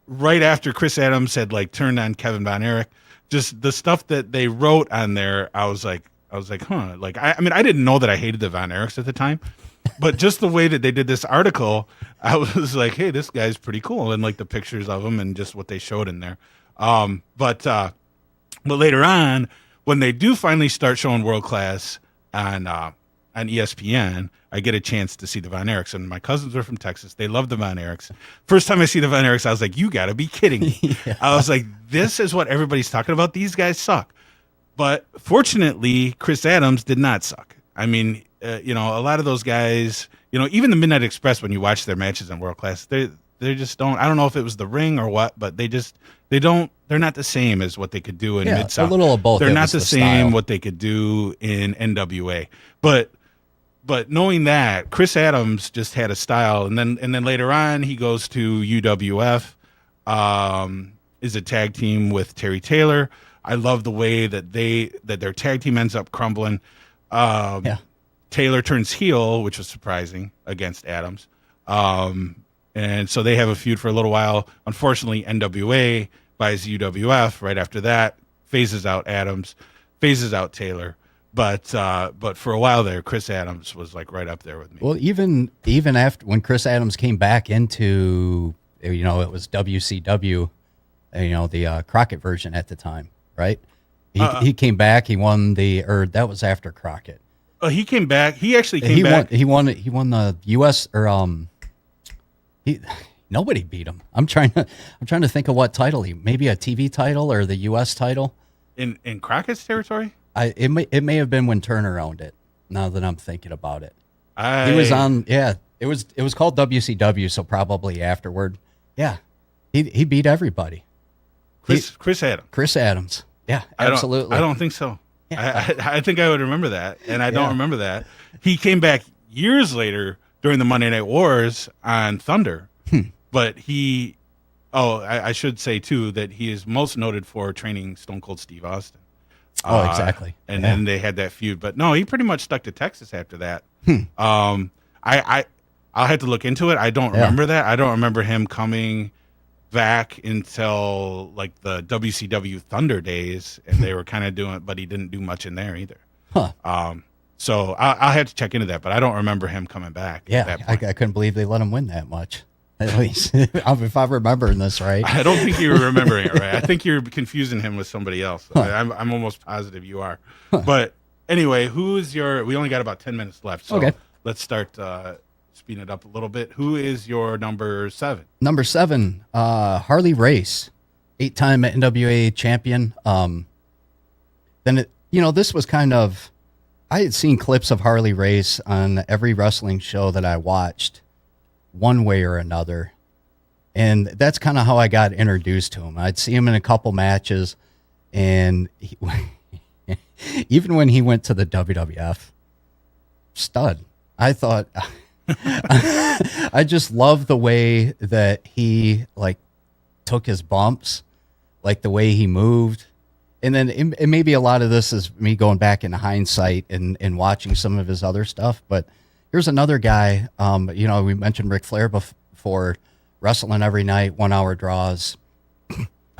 right after Chris Adams had like turned on Kevin Von Erich, just the stuff that they wrote on there, I was like, huh. Like, I mean, I didn't know that I hated the Von Erichs at the time, but just the way that they did this article, I was like, hey, this guy's pretty cool. And like the pictures of him and just what they showed in there. But later on, when they do finally start showing World Class on ESPN, I get a chance to see the Von Erichs. And my cousins are from Texas. They love the Von Erichs. First time I see the Von Erichs, I was like, you got to be kidding me. I was like, this is what everybody's talking about. These guys suck. But fortunately, Chris Adams did not suck. I mean, a lot of those guys, even the Midnight Express, when you watch their matches in World Class, they just don't. I don't know if it was the ring or what, but they're not the same as what they could do in Mid-South. A little of both. They're not the same style. what they could do in NWA. But knowing that, Chris Adams just had a style, and then later on he goes to UWF, is a tag team with Terry Taylor. I love the way that their tag team ends up crumbling. Taylor turns heel, which was surprising, against Adams. And so they have a feud for a little while. Unfortunately, NWA buys UWF right after that, phases out Adams, phases out Taylor. But for a while there, Chris Adams was like right up there with me. Well, even after when Chris Adams came back into, it was WCW, the Crockett version at the time, right? He came back. He won that was after Crockett. He came back. He actually came back. He won the U.S. Nobody beat him. I'm trying to think of what title maybe a TV title or the U.S. title in Crockett's territory. It may have been when Turner owned it. Now that I'm thinking about it, he was on. Yeah, it was called WCW. So probably afterward. Yeah, he beat everybody. Chris Adams. Chris Adams. Yeah, absolutely. I don't think so. I think I would remember that, and I don't remember that. He came back years later during the Monday Night Wars on Thunder, but I should say too that he is most noted for training Stone Cold Steve Austin. Oh, exactly. And then they had that feud, but no, he pretty much stuck to Texas after that. I'll have to look into it. I don't remember that. I don't remember him coming back until like the WCW Thunder days, and they were kind of doing it, but he didn't do much in there either. Huh. So I'll have to check into that, but I don't remember him coming back. Yeah, at that point. I couldn't believe they let him win that much. At least, if I'm remembering this right. I don't think you're remembering it right. I think you're confusing him with somebody else. I'm almost positive you are. But anyway, we only got about 10 minutes left, so let's start speeding it up a little bit. Who is your number 7? Number 7, Harley Race, 8-time NWA champion. This was kind of, I had seen clips of Harley Race on every wrestling show that I watched, one way or another. And that's kind of how I got introduced to him. I'd see him in a couple matches, and even when he went to the WWF, stud. I thought, I just love the way that he like took his bumps, like the way he moved. And then it maybe a lot of this is me going back in hindsight and watching some of his other stuff. But here's another guy, we mentioned Ric Flair before, wrestling every night, 1 hour draws.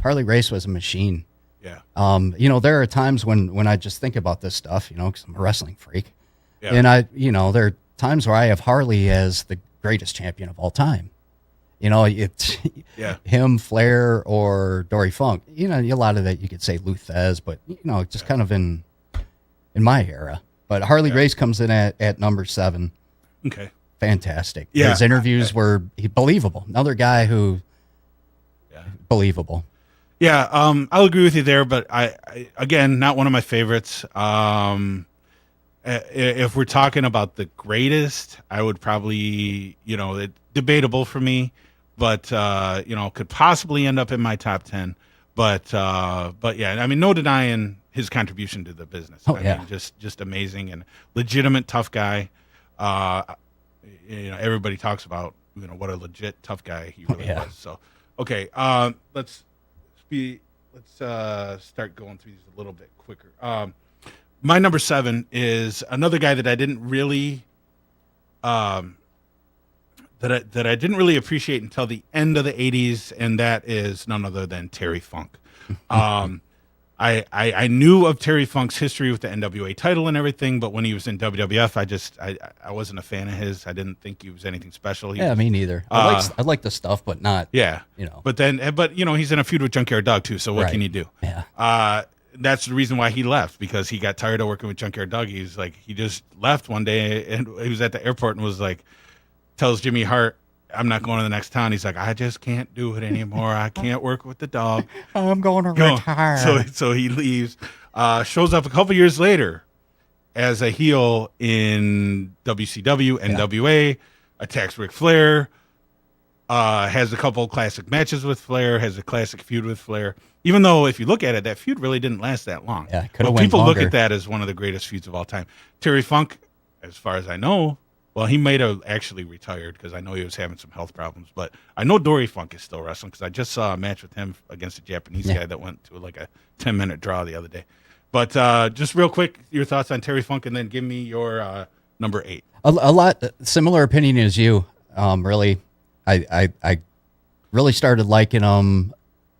Harley Race was a machine. Yeah. There are times when I just think about this stuff, because I'm a wrestling freak. Yeah. And there are times where I have Harley as the greatest champion of all time. It's him, Flair, or Dory Funk. A lot of that you could say Luthez, but just kind of in my era. But Harley Race comes in at number 7. Okay. Fantastic. Yeah. His interviews were believable. Another guy who, believable. Yeah, I'll agree with you there, but I again, not one of my favorites. If we're talking about the greatest, I would probably, debatable for me, but could possibly end up in my top 10. But yeah, I mean, no denying his contribution to the business. I mean, just amazing and legitimate tough guy. Everybody talks about what a legit tough guy he really was. So okay, let's start going through these a little bit quicker. My number 7 is another guy that I didn't really that I didn't really appreciate until the end of the 80s, and that is none other than Terry Funk. I knew of Terry Funk's history with the NWA title and everything, but when he was in WWF, I wasn't a fan of his. I didn't think he was anything special. Me neither. I like the stuff, but not. Yeah, But he's in a feud with Junkyard Dog too. So what can you do? Yeah. That's the reason why he left, because he got tired of working with Junkyard Dog. He just left one day, and he was at the airport and was like, tells Jimmy Hart, "I'm not going to the next town." He's like, "I just can't do it anymore. I can't work with the dog. I'm going to retire." So he leaves. Shows up a couple years later as a heel in WCW, NWA, attacks Ric Flair, has a couple classic matches with Flair, has a classic feud with Flair. Even though, if you look at it, that feud really didn't last that long. Yeah, but people look at that as one of the greatest feuds of all time. Terry Funk, as far as I know, well, he might have actually retired because I know he was having some health problems. But I know Dory Funk is still wrestling because I just saw a match with him against a Japanese guy that went to like a 10-minute draw the other day. But just real quick, your thoughts on Terry Funk, and then give me your number 8. A lot similar opinion as you. Really, I really started liking him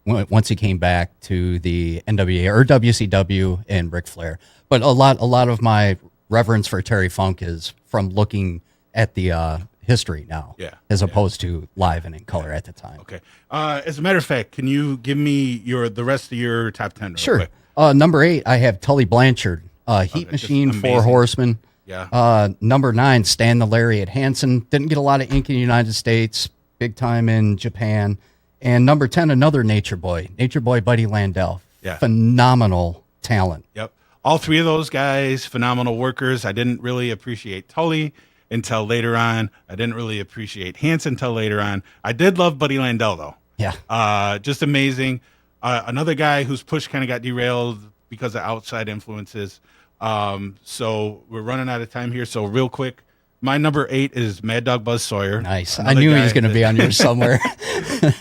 once he came back to the NWA or WCW and Ric Flair. But a lot of my reverence for Terry Funk is from looking at the history now, as opposed to live and in color at the time. Okay. As a matter of fact, can you give me the rest of your top 10? Sure. Quick? Number 8, I have Tully Blanchard, Heat Machine, Four Horsemen. Yeah. Number 9, Stan the Lariat Hansen. Didn't get a lot of ink in the United States, big time in Japan. And number 10, another Nature Boy Buddy Landel. Yeah. Phenomenal talent. Yep. All three of those guys, phenomenal workers. I didn't really appreciate Tully until later on. I didn't really appreciate Hansen until later on. I did love Buddy Landel, though. Yeah. Just amazing. Another guy whose push kind of got derailed because of outside influences. So we're running out of time here. So real quick, my number 8 is Mad Dog Buzz Sawyer. Nice. I knew he was going to be on yours somewhere.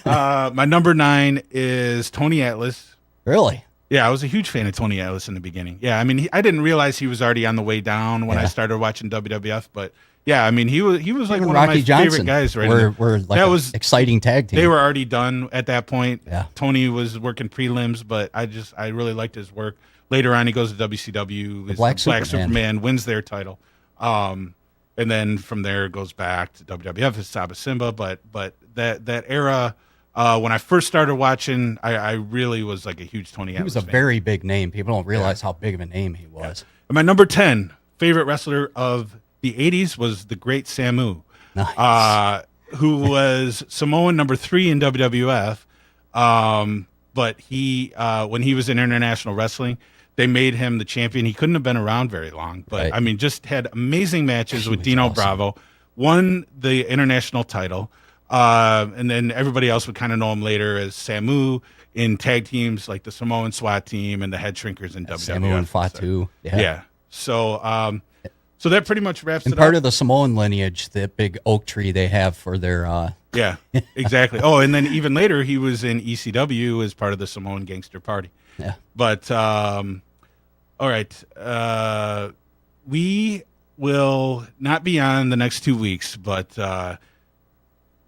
My number 9 is Tony Atlas. Really? Yeah, I was a huge fan of Tony Atlas in the beginning. Yeah, I mean, I didn't realize he was already on the way down when I started watching WWF, but Yeah, I mean he was like Even one Rocky of my Johnson favorite guys. Right, were like that an was exciting tag team. They were already done at that point. Yeah. Tony was working prelims, but I really liked his work. Later on, he goes to WCW. The Black Superman wins their title, and then from there goes back to WWF as Saba Simba. But that era, when I first started watching, I really was like a huge Tony. He was Atlas a fan. very big name. People don't realize how big of a name he was. And my number 10 favorite wrestler of the '80s was the Great Samu. Nice. Who was Samoan number 3 in WWF. But he, when he was in international wrestling, they made him the champion. He couldn't have been around very long, but Right. I mean, just had amazing matches with was Dino awesome. Bravo, won the international title. And then everybody else would kind of know him later as Samu in tag teams like the Samoan SWAT team and the Head Shrinkers in WWF. Samu and Fatu. Yeah. So, so that pretty much wraps And it part up. of the Samoan lineage, that big oak tree they have for their Yeah, exactly. Oh, and then even later, he was in ECW as part of the Samoan Gangster Party. yeah. But all right, we will not be on the next 2 weeks, but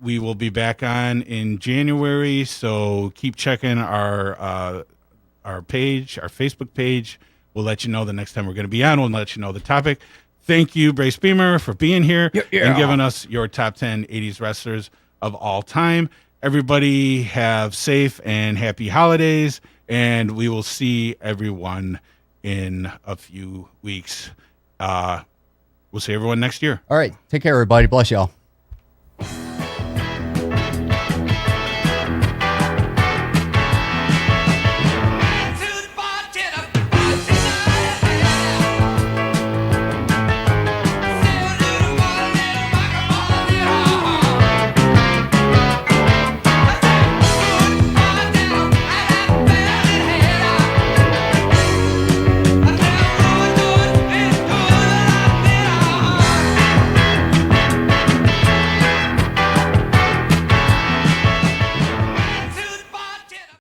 we will be back on in January. So keep checking our page, our Facebook page. We'll let you know the next time we're going to be on. We'll let you know the topic. Thank you, Brace Beemer, for being here and giving us your top 10 '80s wrestlers of all time. Everybody have safe and happy holidays, and we will see everyone in a few weeks. We'll see everyone next year. All right. Take care, everybody. Bless y'all.